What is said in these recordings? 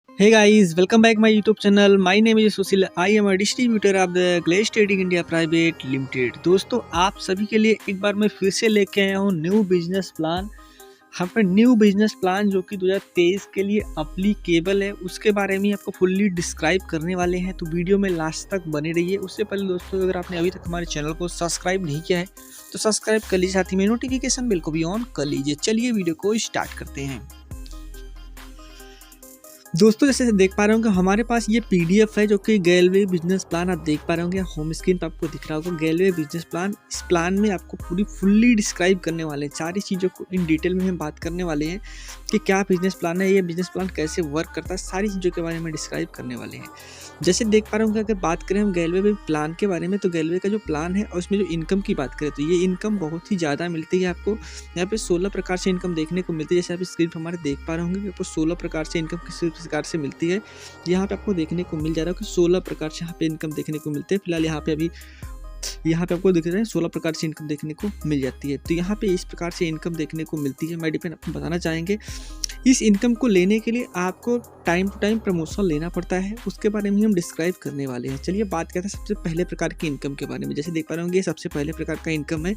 Hey guys, welcome back my YouTube channel. My name is Susil. I am a distributor of the Glaze Trading India Private Limited. दोस्तों आप सभी के लिए एक बार मैं फिर से लेके आया हूँ न्यू बिजनेस प्लान। यहाँ पर न्यू बिजनेस प्लान जो कि 2023 के लिए अप्लीकेबल है, उसके बारे में आपको फुल्ली डिस्क्राइब करने वाले हैं। तो वीडियो में लास्ट तक बने रहिए। उससे पहले दोस्तों, अगर आपने अभी तक हमारे चैनल को सब्सक्राइब नहीं किया है तो सब्सक्राइब कर लीजिए, साथ ही में नोटिफिकेशन बिल को भी ऑन कर लीजिए। चलिए वीडियो को स्टार्ट करते हैं। दोस्तों जैसे देख पा रहे होंगे हमारे पास ये पीडीएफ है जो कि गैलवे बिजनेस प्लान आप देख पा रहे होंगे। होम स्क्रीन पर आपको दिख रहा होगा गैलवे बिजनेस प्लान। इस प्लान में आपको पूरी फुल्ली डिस्क्राइब करने वाले हैं, सारी चीज़ों को इन डिटेल में हम बात करने वाले हैं कि क्या बिजनेस प्लान है, ये बिजनेस प्लान कैसे वर्क करता है, सारी चीज़ों के बारे में डिस्क्राइब करने वाले हैं। जैसे देख पा रहे होंगे अगर बात करें हम गैलवे प्लान के बारे में, तो गैलवे का जो प्लान है और उसमें जो इनकम की बात करें तो ये इनकम बहुत ही ज़्यादा मिलती है। आपको यहाँ पे 16 प्रकार से इनकम देखने को मिलती है। जैसे आप स्क्रीन पर हमारे देख पा रहे होंगे कि आपको 16 प्रकार से इनकम किस प्रकार से मिलती है। यहाँ पे आपको देखने को मिल जा रहा है कि 16 प्रकार से यहाँ पे इनकम देखने को मिलते हैं। फिलहाल यहाँ पे अभी यहाँ पे आपको दिख रहा है 16 प्रकार से इनकम देखने को मिल जाती है। तो यहाँ पे इस प्रकार से इनकम देखने को मिलती है। मैं डिपेंड आपको बताना चाहेंगे इस इनकम को लेने के लिए आपको टाइम टू टाइम प्रमोशन लेना पड़ता है, उसके बारे में हम डिस्क्राइब करने वाले हैं। चलिए बात करते हैं सबसे पहले प्रकार की इनकम के बारे में। जैसे देख पा रहे होंगे सबसे पहले प्रकार का इनकम है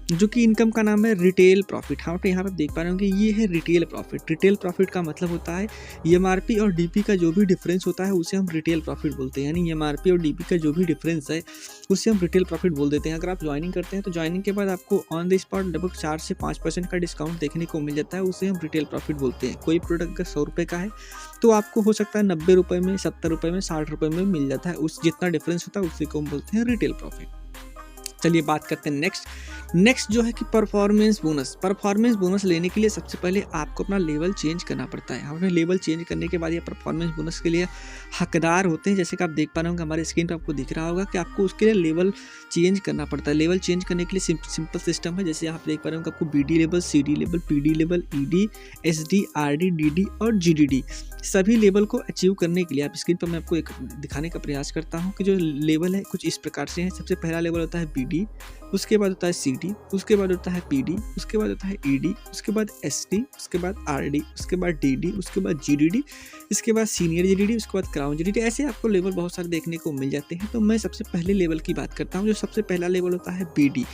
जो कि इनकम का नाम है रिटेल प्रॉफिट। हाँ तो यहाँ पर देख पा रहे होंगे ये है रिटेल प्रॉफिट। रिटेल प्रॉफिट का मतलब होता है एमआरपी और डीपी का जो भी डिफरेंस होता है उसे हम रिटेल प्रॉफिट बोलते हैं। यानी एमआरपी और डीपी का जो भी डिफरेंस है उसे हम रिटेल प्रॉफिट बोल देते हैं। अगर आप ज्वाइनिंग करते हैं तो ज्वाइनिंग के बाद आपको ऑन द स्पॉट लगभग 4 से 5% का डिस्काउंट देखने को मिल जाता है, उसे हम रिटेल प्रॉफिट बोलते हैं। कोई प्रोडक्ट अगर 100 रुपये का है तो आपको हो सकता है 90 रुपये में, 70 रुपये में, 60 रुपये में मिल जाता है। उस जितना डिफरेंस होता है उसी को हम बोलते हैं रिटेल प्रॉफिट। चलिए बात करते हैं नेक्स्ट जो है कि परफॉर्मेंस बोनस। परफॉर्मेंस बोनस लेने के लिए सबसे पहले आपको अपना लेवल चेंज करना पड़ता है। अपने लेवल चेंज करने के बाद ये परफॉर्मेंस बोनस के लिए हकदार होते हैं। जैसे कि आप देख पा रहे होंगे हमारे स्क्रीन पर आपको दिख रहा होगा कि आपको उसके लिए लेवल चेंज करना पड़ता है। लेवल चेंज करने के लिए सिंपल सिस्टम है। जैसे आप देख पा रहे होंगे आपको BD level, CD level, PD level, ED, SD, RD, DD और जीडीडी सभी लेवल को अचीव करने के लिए आप स्क्रीन पर मैं आपको एक दिखाने का प्रयास करता हूँ कि जो लेवल है कुछ इस प्रकार से है। सबसे पहला लेवल होता है बीडी, उसके बाद होता है सीडी, उसके बाद होता है पीडी, उसके बाद होता है ईडी, उसके बाद एसडी, उसके बाद आरडी, उसके बाद डीडी, उसके बाद जीडीडी, इसके बाद सीनियर जीडीडी, उसके बाद क्राउन जीडीडी। ऐसे आपको लेवल बहुत सारे देखने को मिल जाते हैं। तो मैं सबसे पहले लेवल की बात करता हूँ। जो सबसे पहला लेवल होता है बीडी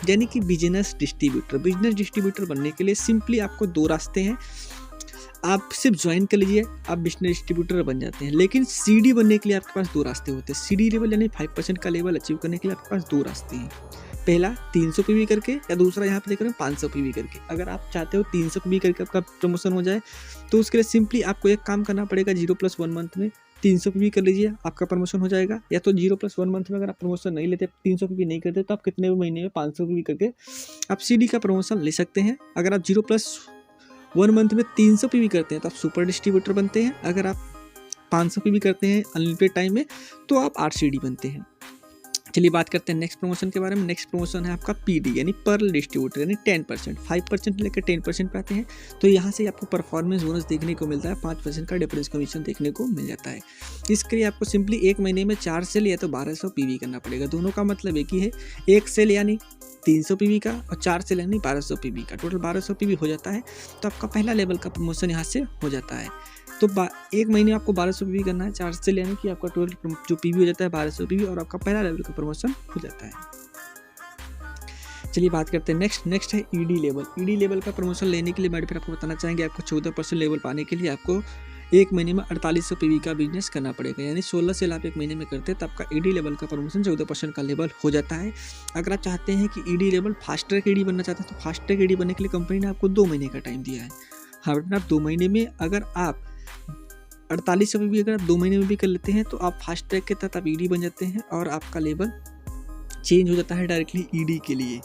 यानी कि बिजनेस डिस्ट्रीब्यूटर। बिजनेस डिस्ट्रीब्यूटर बनने के लिए सिंपली आपको 2 रास्ते हैं। आप सिर्फ ज्वाइन कर लीजिए, आप बिजनेस डिस्ट्रीब्यूटर बन जाते हैं। लेकिन सीडी बनने के लिए आपके पास 2 रास्ते होते हैं। सीडी लेवल यानी 5% का लेवल अचीव करने के लिए आपके पास 2 रास्ते हैं। पहला 300 पीवी करके या दूसरा यहाँ पे देख रहे हैं 500 पीवी करके। अगर आप चाहते हो 300 पीवी करके आपका प्रमोशन हो जाए तो उसके लिए सिंपली आपको एक काम करना पड़ेगा, 0+1 मंथ में 300 पीवी कर लीजिए, आपका प्रमोशन हो जाएगा। या तो 0+1 मंथ में अगर आप प्रमोशन नहीं लेते, 300 पीवी नहीं करते, तो आप कितने भी महीने में 500 पीवी करके आप सीडी का प्रमोशन ले सकते हैं। अगर आप 0+1 मंथ में 300 पीवी करते हैं तो आप सुपर डिस्ट्रीब्यूटर बनते हैं। अगर आप 500 पीवी करते हैं अनलिमिटेड टाइम में तो आप आरसीडी बनते हैं। चलिए बात करते हैं नेक्स्ट प्रमोशन के बारे में। नेक्स्ट प्रमोशन है आपका पीडी यानी पर्ल डिस्ट्रीब्यूटर यानी 10%, 5% लेकर 10% पे आते हैं। तो यहाँ से आपको परफॉर्मेंस बोनस देखने को मिलता है, 5% का डिफरेंस कमीशन देखने को मिल जाता है। इसके लिए आपको सिंपली एक महीने में 4 सेल या तो 1200 पीवी करना पड़ेगा। दोनों का मतलब एक ही है, 1 सेल यानी 300 पीवी का और 4 सेल यानी 1200 पीवी का। टोटल 1200 पीवी हो जाता है तो आपका पहला लेवल का प्रमोशन यहाँ से हो जाता है। तो एक महीने में आपको 1200 पीवी करना है, 4 से यानी कि आपका टोटल जो पीवी हो जाता है 1200 पीवी और आपका पहला लेवल का प्रमोशन हो जाता है। चलिए बात करते हैं नेक्स्ट है ईडी लेवल। ईडी लेवल का प्रमोशन लेने के लिए मैं फिर आपको बताना चाहेंगे आपको 14% लेवल पाने के लिए आपको एक महीने में 4800 पीवी का बिजनेस करना पड़ेगा। यानी 16 सेल आप एक महीने में करते हैं तो आपका ईडी लेवल का प्रमोशन 14% का लेवल हो जाता है। अगर आप चाहते हैं कि ED level fast track ED बनना चाहते हैं तो फास्ट ट्रैक ईडी बनने के लिए कंपनी ने आपको 2 महीने का टाइम दिया है। हाँ आप 2 महीने में अगर आप 4800 भी अगर आप 2 महीने में भी कर लेते हैं तो आप फास्ट ट्रैक के तहत आप ईडी बन जाते हैं और आपका लेवल चेंज हो जाता है डायरेक्टली ईडी के लिए।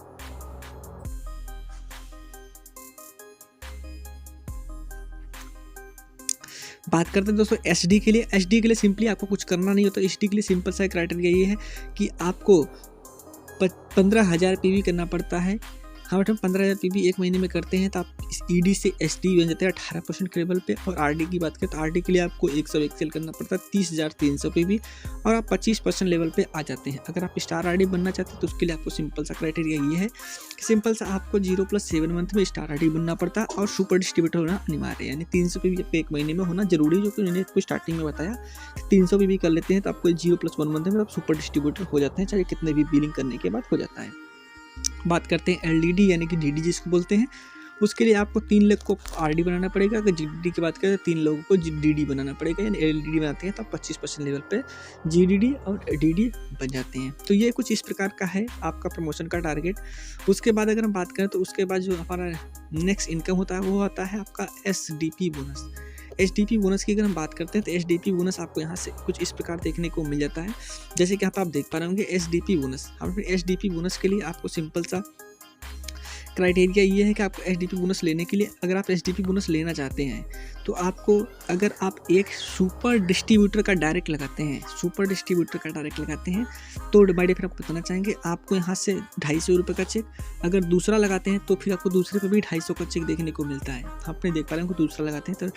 बात करते हैं दोस्तों एसडी के लिए। एसडी के लिए सिंपली आपको कुछ करना नहीं होता। एसडी के लिए सिंपल सा क्राइटेरिया ये है कि आपको 15,000 पीवी करना पड़ता है हम 15,000 पीवी एक महीने में करते हैं तो आप इस ईडी से एसडी बन जाते हैं 18% के लेवल पे। और आरडी की बात करें तो आरडी के लिए आपको 101 सेल करना पड़ता है 30,300 पीवी और आप 25% लेवल पे आ जाते हैं। अगर आप स्टार आरडी बनना चाहते हैं तो उसके लिए आपको सिंपल सा क्राइटेरिया ये है कि सिंपल सा आपको 0+7 मंथ में स्टार आरडी बनना पड़ता है और सुपर डिस्ट्रीब्यूटर होना अनिवार्य है, यानी 300 पीवी आपको एक महीने में होना जरूरी है, जो कि उन्होंने आपको स्टार्टिंग में बताया 300 पीवी कर लेते हैं तो आपको 0+1 मंथ में आप सुपर डिस्ट्रीब्यूटर हो जाते हैं, चाहे कितने भी बिलिंग करने के बाद हो जाता है। बात करते हैं एलडीडी यानी कि डीडी जिसको बोलते हैं, उसके लिए आपको 3 लाख को आरडी बनाना पड़ेगा। अगर जीडीडी की बात करें तो 3 लोगों को डीडी बनाना पड़ेगा, यानी एलडीडी बनाते हैं तो 25% लेवल पे जीडीडी और डीडी बन जाते हैं। तो ये कुछ इस प्रकार का है आपका प्रमोशन का टारगेट। उसके बाद अगर हम बात करें तो उसके बाद जो हमारा नेक्स्ट इनकम होता है वो होता है आपका एसडीपी बोनस। एचडीपी बोनस की अगर हम बात करते हैं तो एचडीपी बोनस आपको यहाँ से कुछ इस प्रकार देखने को मिल जाता है, जैसे कि यहाँ पे आप देख पा रहे होंगे एचडीपी बोनस। हम एचडीपी बोनस के लिए आपको सिंपल सा क्राइटेरिया ये है कि आपको एचडीपी बोनस लेने के लिए, अगर आप एचडीपी बोनस लेना चाहते हैं तो आपको, अगर आप एक सुपर डिस्ट्रीब्यूटर का डायरेक्ट लगाते हैं तो बाय डिफॉल्ट आपको बताना चाहेंगे आपको यहाँ से 250 रुपये का चेक, अगर दूसरा लगाते हैं तो फिर आपको दूसरे पे भी 250 का चेक देखने को मिलता है। आपने देख पा रहे हैं दूसरा लगाते हैं तो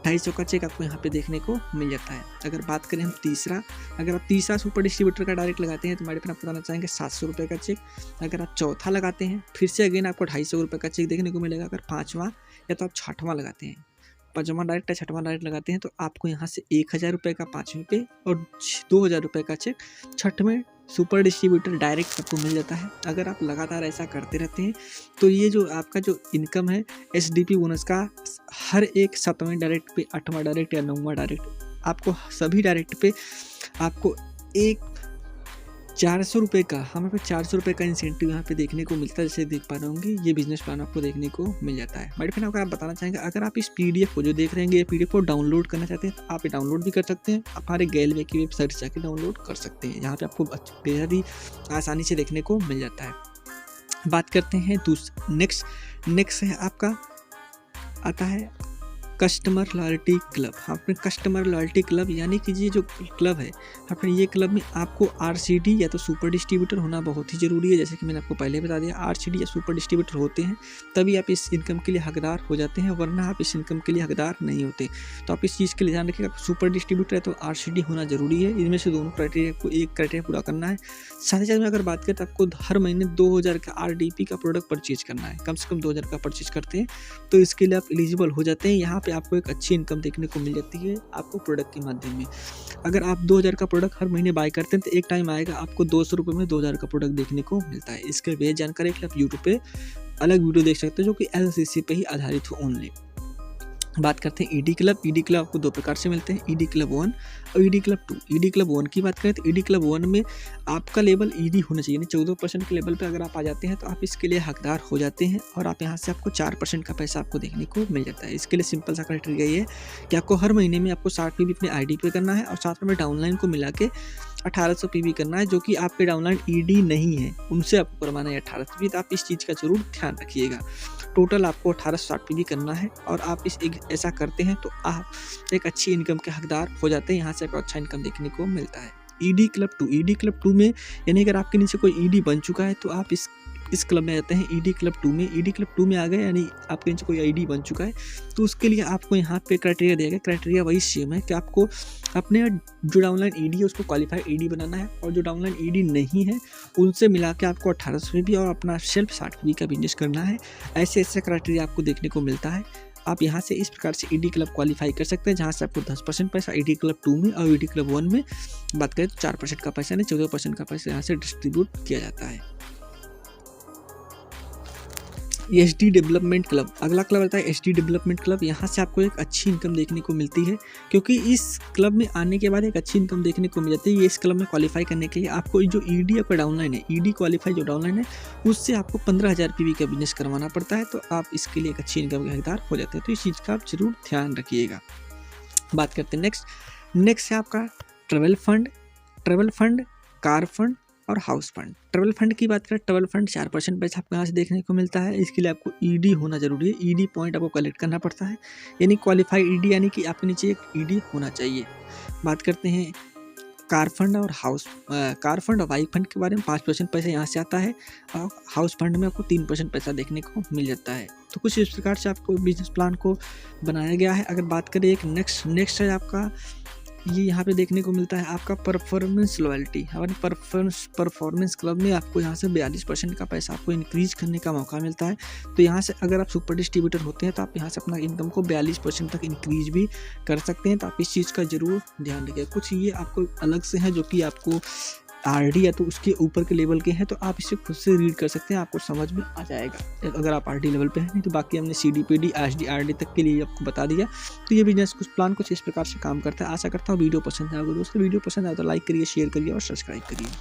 250 का चेक आपको यहाँ पे देखने को मिल जाता है। अगर बात करें हम तीसरा, अगर आप तीसरा सुपर डिस्ट्रीब्यूटर का डायरेक्ट लगाते हैं तो बाय डिफॉल्ट आपको बताना चाहेंगे 700 रुपये का चेक। अगर आप चौथा लगाते हैं फिर से अगेन आपको 250 रुपये का चेक देखने को मिलेगा। अगर पाँचवा या तो आप छठवां लगाते हैं, पाँचवां डायरेक्ट या छठवां डायरेक्ट लगाते हैं तो आपको यहाँ से 1000 रुपये का पाँचवें पे और 2000 रुपये का चेक छठवें सुपर डिस्ट्रीब्यूटर डायरेक्ट आपको मिल जाता है। अगर आप लगातार ऐसा करते रहते हैं तो ये जो आपका जो इनकम है एसडीपी बोनस का, हर एक 7वें डायरेक्ट पे, 8वां डायरेक्ट या 9वां डायरेक्ट, आपको सभी डायरेक्ट पे आपको एक 400 रुपये का, हमें पे 400 रुपये का इंसेंटिव यहाँ पे देखने को मिलता है। जैसे देख पा रहे होंगे ये बिजनेस प्लान आपको देखने को मिल जाता है। बट फिर अगर आप बताना चाहेंगे, अगर आप इस पीडीएफ को जो देख रहे हैं ये पीडीएफ को डाउनलोड करना चाहते हैं तो आप डाउनलोड भी कर सकते हैं, हमारे गैलवे की वेबसाइट से जाकर डाउनलोड कर सकते हैं। यहाँ पे आपको बेहद ही आसानी से देखने को मिल जाता है। बात करते हैं नेक्स्ट है आपका आता है कस्टमर लॉयल्टी क्लब। आपने कस्टमर लॉयल्टी क्लब यानी कि ये जो क्लब है, आपने ये क्लब में आपको आरसीडी या तो सुपर डिस्ट्रीब्यूटर होना बहुत ही ज़रूरी है। जैसे कि मैंने आपको पहले बता दिया, आरसीडी या सुपर डिस्ट्रीब्यूटर होते हैं तभी आप इस इनकम के लिए हकदार हो जाते हैं, वरना आप इस इनकम के लिए हकदार नहीं होते। तो आप इस चीज़ के लिए ध्यान रखिएगा, सुपर डिस्ट्रीब्यूटर है तो आरसीडी होना जरूरी है। इनमें से दोनों क्राइटेरिया को एक क्राइटेरिया पूरा करना है। साथ ही साथ में अगर बात करें तो आपको हर महीने 2000 का आरडीपी का प्रोडक्ट परचेज करना है, कम से कम 2000 का परचेज करते हैं तो इसके लिए आप एलिजिबल हो जाते हैं। यहाँ पे आपको एक अच्छी इनकम देखने को मिल जाती है आपको प्रोडक्ट के माध्यम में। अगर आप 2000 का प्रोडक्ट हर महीने बाय करते हैं तो एक टाइम आएगा आपको 200 रुपये में 2000 का प्रोडक्ट देखने को मिलता है। इसके बेहद जानकारी के लिए आप यूट्यूब पे अलग वीडियो देख सकते हो जो कि एलसीसी पे ही आधारित हो ओनली। बात करते हैं ईडी क्लब। ईडी क्लब आपको 2 प्रकार से मिलते हैं, ईडी क्लब 1 और ईडी क्लब 2। ईडी क्लब 1 की बात करें तो ईडी क्लब 1 में आपका लेवल ईडी होना चाहिए, यानी 14% के लेवल पे अगर आप आ जाते हैं तो आप इसके लिए हकदार हो जाते हैं और आप यहाँ से आपको 4% का पैसा आपको देखने को मिल जाता है। इसके लिए सिंपल सा क्राइटेरिया ये है कि आपको हर महीने में आपको 60 पीवी अपने आईडी पे करना है और साथ में डाउनलाइन को मिला के 1800 पीवी करना है, जो कि आपके डाउनलाइन ईडी नहीं है उनसे आपको करवाना है 1800 पीवी। तो आप इस चीज़ का जरूर ध्यान रखिएगा। टोटल आपको 1860 पीवी करना है और आप ऐसा करते हैं तो आप एक अच्छी इनकम के हकदार हो जाते हैं। यहाँ से आपको अच्छा इनकम देखने को मिलता है। ईडी क्लब 2, ईडी क्लब 2 में यानी अगर आपके नीचे कोई ईडी बन चुका है तो आप इस क्लब में आते हैं ईडी क्लब 2 में। ईडी क्लब 2 में आ गए यानी आपके नीचे कोई आईडी बन चुका है तो उसके लिए आपको यहाँ पे क्राइटेरिया दिया गया। क्राइटेरिया वही सेम है कि आपको अपने जो डाउनलाइन ईडी है उसको क्वालिफाइड ईडी बनाना है और जो डाउनलाइन ईडी नहीं है उनसे मिला के आपको 1800 भी और अपना सेल्फ 60 भी का बिजनेस करना है। ऐसे क्राइटेरिया आपको देखने को मिलता है। आप यहाँ से इस प्रकार से ईडी क्लब क्वालिफाई कर सकते हैं, जहाँ से आपको 10% पैसा ईडी क्लब 2 में और ईडी क्लब 1 में बात करें तो 4% का पैसा यानी 14% का पैसा यहाँ से डिस्ट्रीब्यूट किया जाता है। एचडी डेवलपमेंट क्लब, अगला क्लब आता है एचडी डेवलपमेंट क्लब। यहाँ से आपको एक अच्छी इनकम देखने को मिलती है, क्योंकि इस क्लब में आने के बाद एक अच्छी इनकम देखने को मिल जाती है। ये इस क्लब में क्वालिफाई करने के लिए आपको जो ईडी आपका डाउनलाइन है, ईडी क्वालिफाई जो डाउनलाइन है उससे आपको 15,000 पीवी का बिजनेस करवाना पड़ता है, तो आप इसके लिए एक अच्छी इनकम के हकदार हो जाते हैं। तो इस चीज़ का आप जरूर ध्यान रखिएगा। बात करते हैं नेक्स्ट है आपका ट्रेवल फंड, कार फंड और हाउस फंड। ट्रेवल फंड की बात करें, ट्रेवल फंड 4% पैसा आपको यहाँ से देखने को मिलता है। इसके लिए आपको ईडी होना जरूरी है, ईडी पॉइंट आपको कलेक्ट करना पड़ता है, यानी क्वालिफाइड ईडी यानी कि आपके नीचे एक ईडी होना चाहिए। बात करते हैं कार फंड और बाइक फंड के बारे में 5% पैसा यहाँ से आता है और हाउस फंड में आपको 3% पैसा देखने को मिल जाता है। तो कुछ इस प्रकार से आपको बिजनेस प्लान को बनाया गया है। अगर बात करें एक नेक्स्ट है आपका, ये यहाँ पे देखने को मिलता है आपका परफॉर्मेंस लॉयल्टी। हमारे परफॉर्मेंस क्लब में आपको यहाँ से 42% का पैसा आपको इंक्रीज करने का मौका मिलता है। तो यहाँ से अगर आप सुपर डिस्ट्रीब्यूटर होते हैं तो आप यहाँ से अपना इनकम को 42% तक इंक्रीज भी कर सकते हैं। तो आप इस चीज़ का ज़रूर ध्यान रखिए। कुछ ये आपको अलग से हैं जो कि आपको आरडी या तो उसके ऊपर के लेवल के हैं, तो आप इसे खुद से रीड कर सकते हैं, आपको समझ में आ जाएगा अगर आप आरडी लेवल पे हैं। नहीं तो बाकी हमने सीडीपीडी एचडी आरडी तक के लिए आपको बता दिया। तो ये बिजनेस कुछ प्लान कुछ इस प्रकार से काम करता है। आशा करता हूँ वीडियो पसंद आएगा। दोस्तों वीडियो पसंद आए तो लाइक करिए, शेयर करिए और सब्सक्राइब करिए।